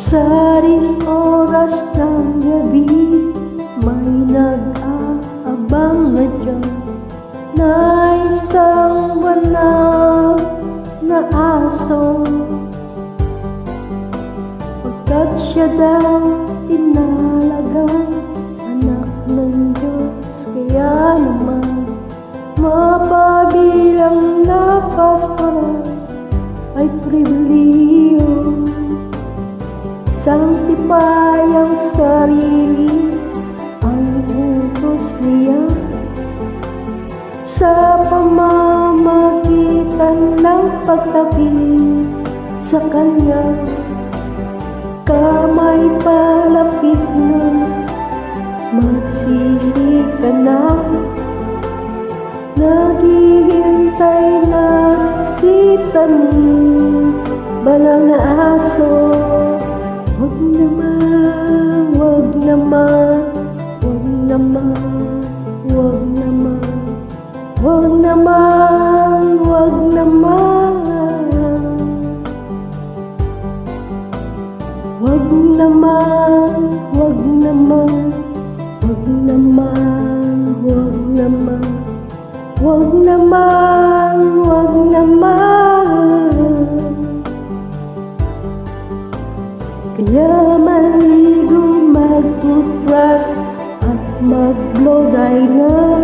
Sa oras ng gabi, may nag-aabang na dyan na isang banal na aso. Pagkat siya daw tinalagang anak ng Diyos, kaya naman mapabilang na pastoral ay pribiliyo. Sanctify ang sarili, ang utos niya sa pamamagitan ng pagtabi sa Kanya. Kamay palapit na, magsisi ka na, naghihintay na si tanim, banal na aso. Wag naman, wag naman, wag naman, wag naman, wag naman, wag naman, wag naman, wag naman, wag naman, wag naman, wag naman, wag naman. Kaya maligo, mag-toothbrush at mag-blow dry na,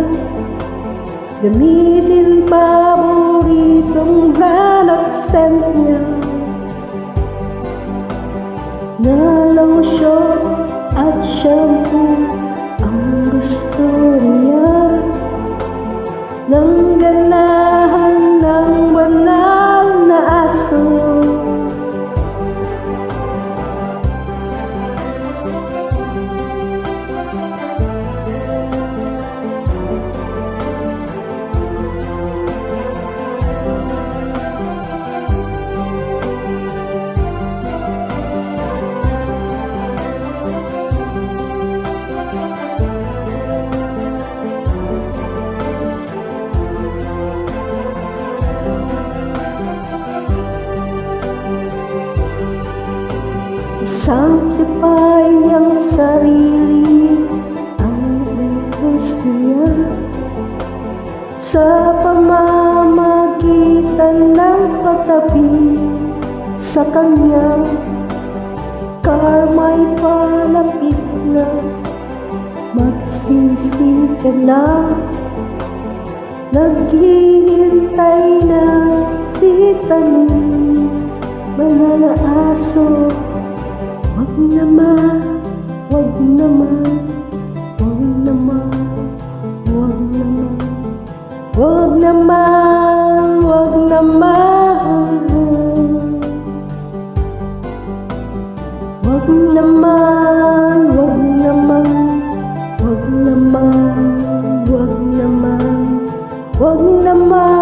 gamitin paboritong brand at scent niya na lotion at shampoo ang gusto niya, ng ganahan ng banal na aso. Sanctify ang sarili, ang utos niya sa pamamagitan ng pagtabi sa Kanya. Karma'y palapit na, magsisi ka na, naghihintay na si tanim, banal na aso. Wag naman, wag naman, wag naman, wag naman, wag naman, wag naman, wag naman, wag naman, wag naman, wag naman, wag naman.